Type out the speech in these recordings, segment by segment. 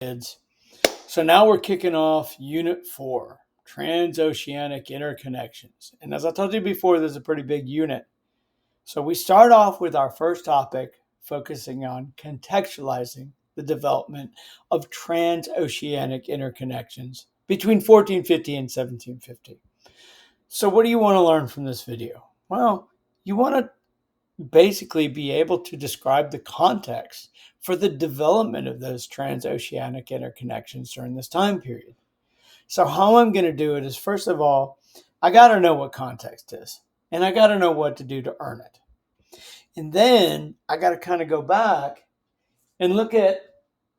Kids. So now we're kicking off Unit 4, Transoceanic Interconnections. And as I told you before, this is a pretty big unit. So we start off with our first topic, focusing on contextualizing the development of transoceanic interconnections between 1450 and 1750. So what do you want to learn from this video? Well, you want to basically be able to describe the context for the development of those transoceanic interconnections during this time period. So how I'm going to do it is, first of all, I got to know what context is, and I got to know what to do to earn it. And then I got to kind of go back and look at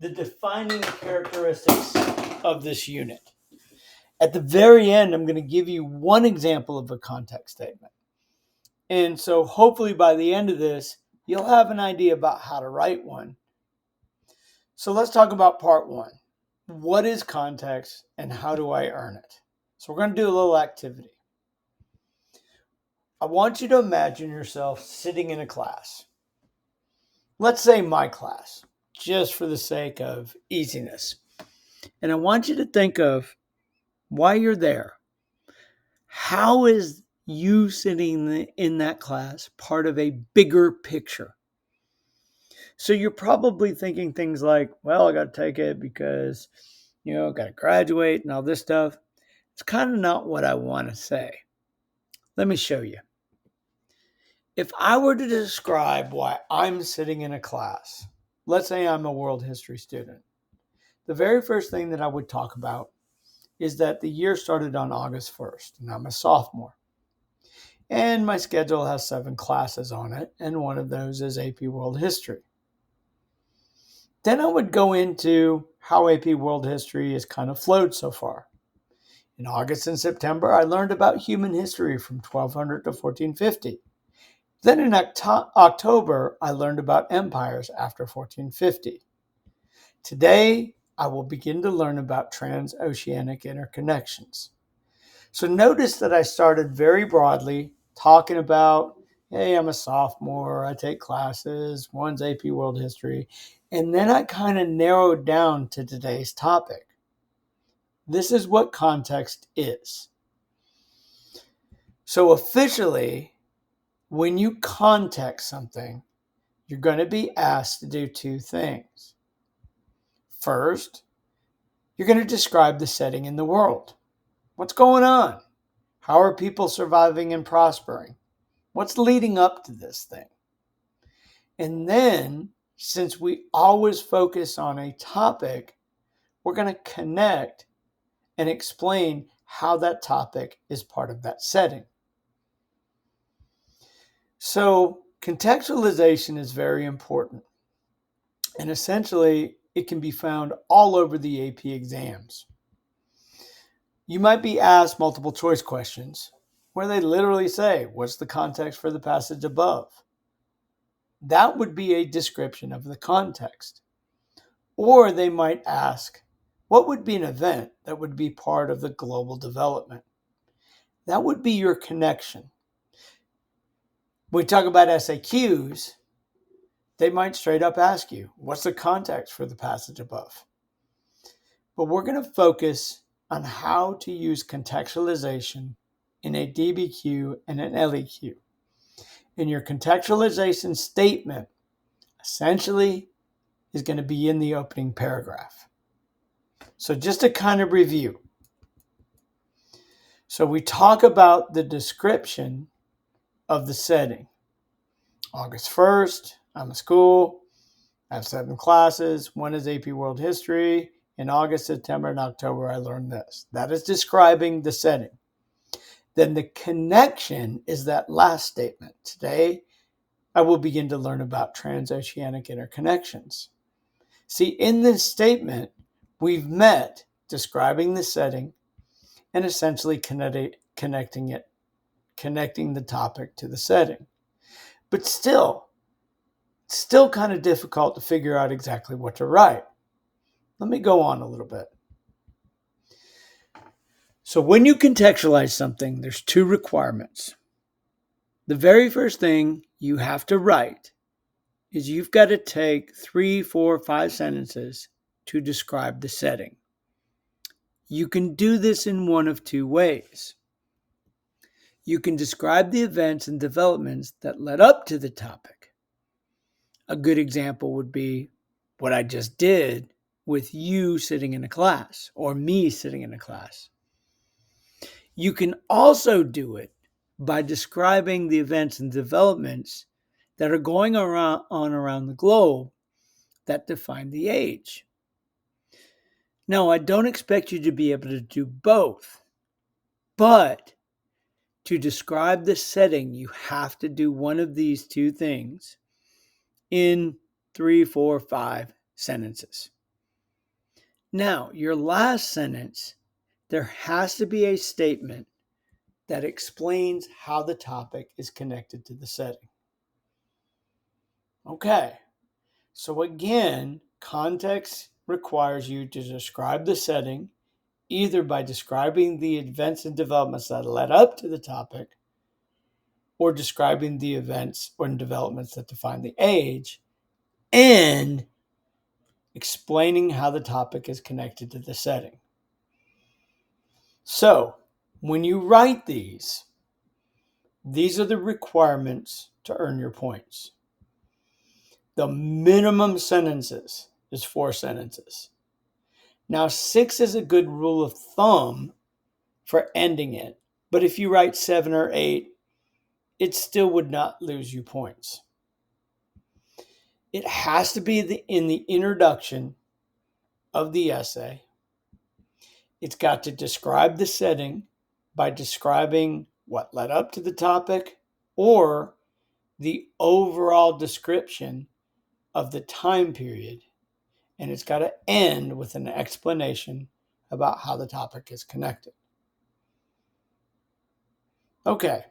the defining characteristics of this unit. At the very end, I'm going to give you one example of a context statement. And so hopefully by the end of this, you'll have an idea about how to write one. So let's talk about part one. What is context and how do I earn it? So we're going to do a little activity. I want you to imagine yourself sitting in a class. Let's say my class, just for the sake of easiness. And I want you to think of why you're there. How is you sitting in that class part of a bigger picture? So you're probably thinking things like, well, I got to take it because, I got to graduate and all this stuff. It's kind of not what I want to say. Let me show you. If I were to describe why I'm sitting in a class, let's say I'm a world history student, the very first thing that I would talk about is that the year started on August 1st, and I'm a sophomore. And my schedule has 7 classes on it, and one of those is AP World History. Then I would go into how AP World History has kind of flowed so far. In August and September, I learned about human history from 1200 to 1450. Then in October, I learned about empires after 1450. Today, I will begin to learn about transoceanic interconnections. So notice that I started very broadly talking about, hey, I'm a sophomore, I take classes, one's AP World History, and then I kind of narrowed down to today's topic. This is what context is. So officially, when you context something, you're going to be asked to do 2 things. First, you're going to describe the setting in the world. What's going on? How are people surviving and prospering? What's leading up to this thing? And then, since we always focus on a topic, we're going to connect and explain how that topic is part of that setting. So contextualization is very important. And essentially, it can be found all over the AP exams. You might be asked multiple choice questions where they literally say, what's the context for the passage above? That would be a description of the context. Or they might ask, what would be an event that would be part of the global development? That would be your connection. When we talk about SAQs, they might straight up ask you, what's the context for the passage above? But we're going to focus on how to use contextualization in a DBQ and an LEQ. And your contextualization statement essentially is going to be in the opening paragraph. So just to kind of review. So we talk about the description of the setting. August 1st, I'm at school, I have 7 classes. One is AP World History. In August, September, and October, I learned this. That is describing the setting. Then the connection is that last statement. Today, I will begin to learn about transoceanic interconnections. See, in this statement, we've met describing the setting and essentially connecting the topic to the setting. But still kind of difficult to figure out exactly what to write. Let me go on a little bit. So when you contextualize something, there's 2 requirements. The very first thing you have to write is you've got to take 3, 4, 5 sentences to describe the setting. You can do this in one of two ways. You can describe the events and developments that led up to the topic. A good example would be what I just did with you sitting in a class or me sitting in a class. You can also do it by describing the events and developments that are going on around the globe that define the age. Now, I don't expect you to be able to do both, but to describe the setting, you have to do one of these two things in 3, 4, 5 sentences. Now, your last sentence, there has to be a statement that explains how the topic is connected to the setting. Okay, so again, context requires you to describe the setting either by describing the events and developments that led up to the topic or describing the events or developments that define the age and explaining how the topic is connected to the setting. So, when you write these are the requirements to earn your points. The minimum sentences is 4 sentences. Now, 6 is a good rule of thumb for ending it, but if you write 7 or 8, it still would not lose you points. It has to be in the introduction of the essay. It's got to describe the setting by describing what led up to the topic or the overall description of the time period. And it's got to end with an explanation about how the topic is connected. Okay,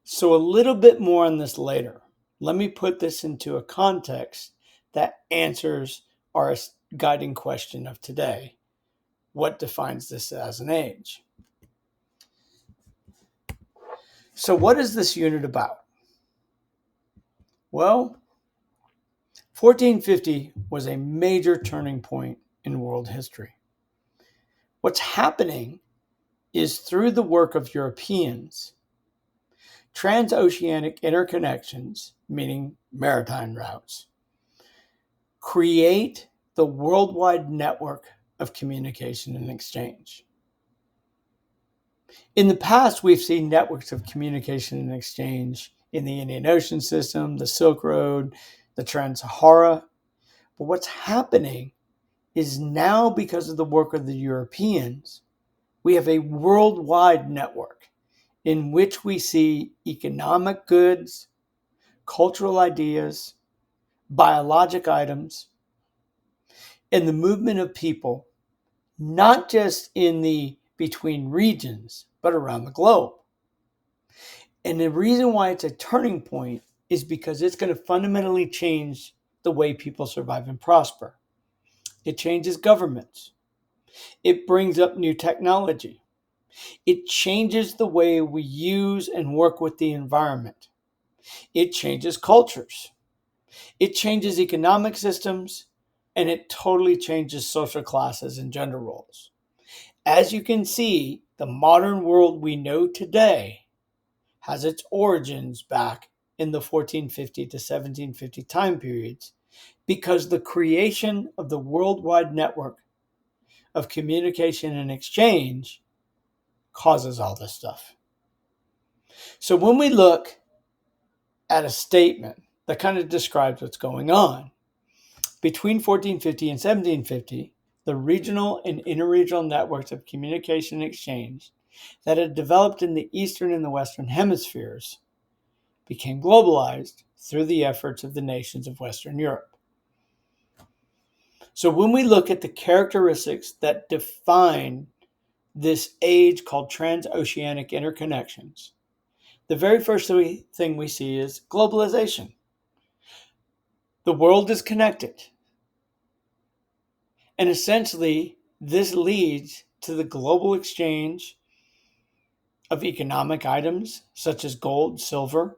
so a little bit more on this later. Let me put this into a context that answers our guiding question of today. What defines this as an age? So what is this unit about? Well, 1450 was a major turning point in world history. What's happening is through the work of Europeans, transoceanic interconnections, meaning maritime routes, create the worldwide network of communication and exchange. In the past, we've seen networks of communication and exchange in the Indian Ocean system, the Silk Road, the Trans-Sahara. But what's happening is now, because of the work of the Europeans, we have a worldwide network in which we see economic goods, cultural ideas, biologic items, and the movement of people, not just in the between regions, but around the globe. And the reason why it's a turning point is because it's going to fundamentally change the way people survive and prosper. It changes governments. It brings up new technology. It changes the way we use and work with the environment. It changes cultures. It changes economic systems, and it totally changes social classes and gender roles. As you can see, the modern world we know today has its origins back in the 1450 to 1750 time periods because the creation of the worldwide network of communication and exchange causes all this stuff. So when we look at a statement that kind of describes what's going on, between 1450 and 1750, the regional and interregional networks of communication and exchange that had developed in the Eastern and the Western hemispheres became globalized through the efforts of the nations of Western Europe. So when we look at the characteristics that define this age called transoceanic interconnections, the very first thing we see is globalization. The world is connected. And essentially, this leads to the global exchange of economic items such as gold, silver,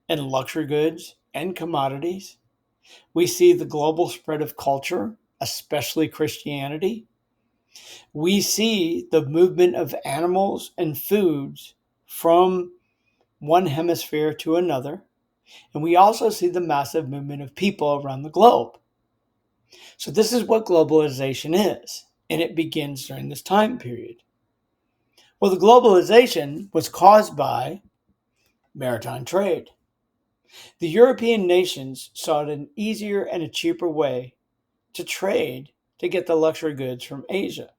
and luxury goods and commodities. We see the global spread of culture, especially Christianity, we see the movement of animals and foods from one hemisphere to another, and we also see the massive movement of people around the globe. So this is what globalization is, and it begins during this time period. Well, the globalization was caused by maritime trade. The European nations sought an easier and a cheaper way to trade to get the luxury goods from Asia.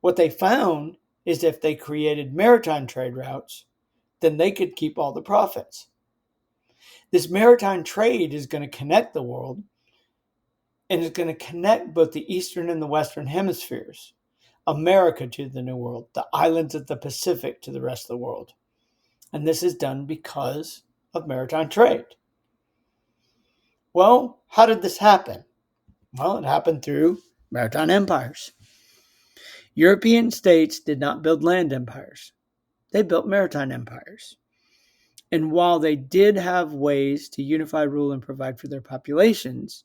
What they found is if they created maritime trade routes, then they could keep all the profits. This maritime trade is going to connect the world, and it's going to connect both the Eastern and the Western hemispheres, America to the New World, the islands of the Pacific to the rest of the world. And this is done because of maritime trade. Well, how did this happen? Well, it happened through maritime empires. European states did not build land empires. They built maritime empires. And while they did have ways to unify, rule, and provide for their populations,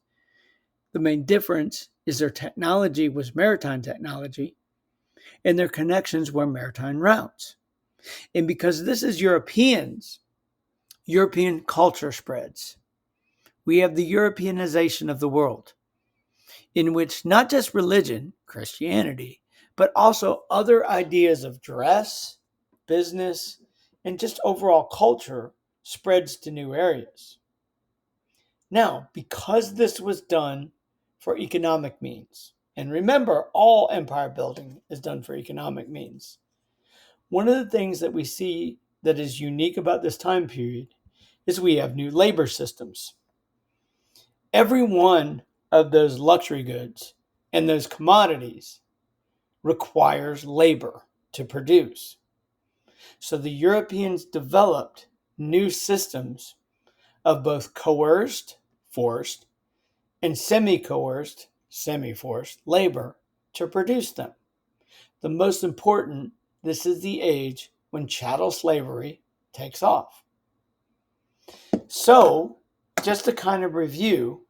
the main difference is their technology was maritime technology, and their connections were maritime routes. And because this is Europeans, European culture spreads. We have the Europeanization of the world, in which not just religion, Christianity, but also other ideas of dress, business, and just overall culture spreads to new areas. Now, because this was done for economic means, and remember, all empire building is done for economic means. One of the things that we see that is unique about this time period is we have new labor systems. Every one of those luxury goods and those commodities requires labor to produce. So the Europeans developed new systems of both coerced, forced, and semi-coerced, semi-forced labor to produce them. The most important, this is the age when chattel slavery takes off. So, just to kind of review,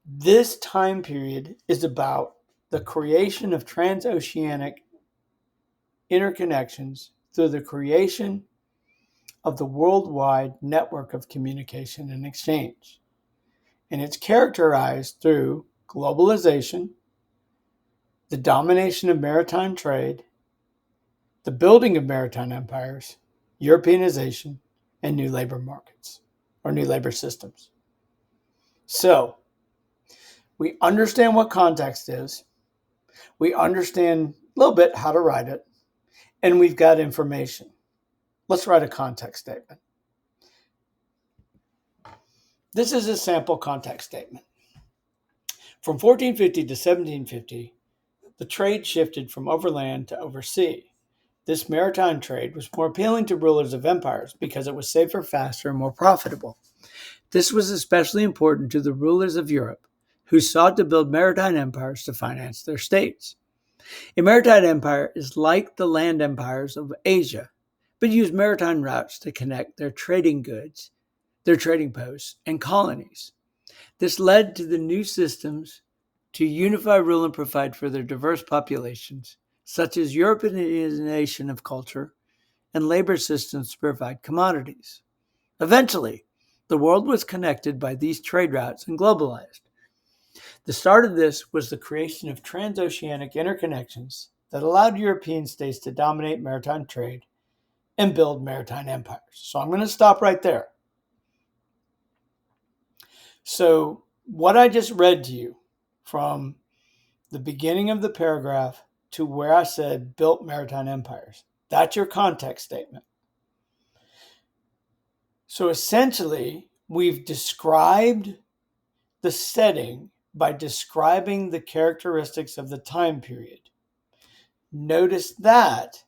this time period is about the creation of transoceanic interconnections through the creation of the worldwide network of communication and exchange. And it's characterized through globalization, the domination of maritime trade, the building of maritime empires, Europeanization, and new labor markets or new labor systems. So, we understand what context is. We understand a little bit how to write it, and we've got information. Let's write a context statement. This is a sample context statement. From 1450 to 1750, the trade shifted from overland to oversea. This maritime trade was more appealing to rulers of empires because it was safer, faster, and more profitable. This was especially important to the rulers of Europe, who sought to build maritime empires to finance their states. A maritime empire is like the land empires of Asia, but used maritime routes to connect their trading goods, their trading posts, and colonies. This led to the new systems to unify, rule, and provide for their diverse populations, such as Europeanization of culture and labor systems to provide commodities. Eventually, the world was connected by these trade routes and globalized. The start of this was the creation of transoceanic interconnections that allowed European states to dominate maritime trade and build maritime empires. So I'm going to stop right there. So what I just read to you from the beginning of the paragraph to where I said built maritime empires, that's your context statement. So essentially, we've described the setting by describing the characteristics of the time period. Notice that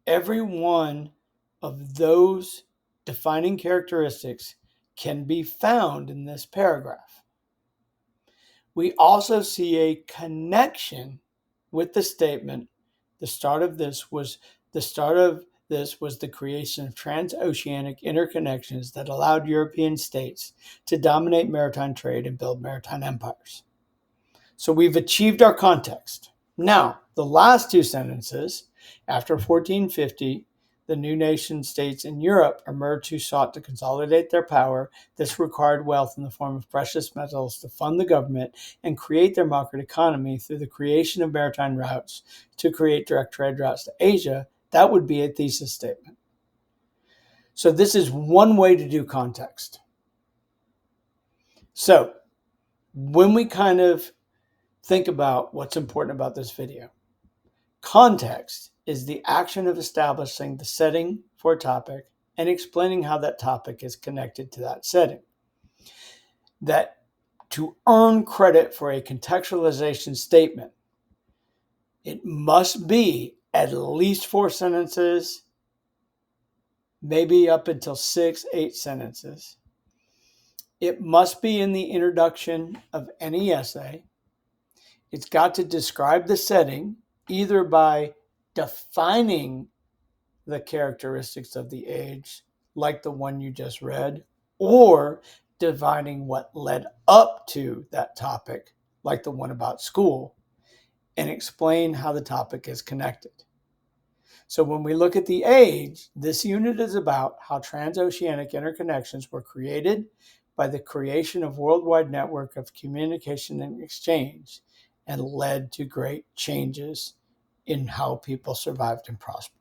every one of those defining characteristics can be found in this paragraph. We also see a connection with the statement, the start of this was the creation of transoceanic interconnections that allowed European states to dominate maritime trade and build maritime empires. So we've achieved our context. Now, the last two sentences, after 1450, the new nation states in Europe emerged who sought to consolidate their power. This required wealth in the form of precious metals to fund the government and create their market economy through the creation of maritime routes to create direct trade routes to Asia. That would be a thesis statement. So this is one way to do context. So when we kind of think about what's important about this video, context is the action of establishing the setting for a topic and explaining how that topic is connected to that setting. That to earn credit for a contextualization statement, it must be at least 4 sentences, maybe up until 6, 8 sentences. It must be in the introduction of any essay. It's got to describe the setting, either by defining the characteristics of the age, like the one you just read, or defining what led up to that topic, like the one about school, and explain how the topic is connected. So when we look at the age, this unit is about how transoceanic interconnections were created by the creation of worldwide network of communication and exchange and led to great changes in how people survived and prospered.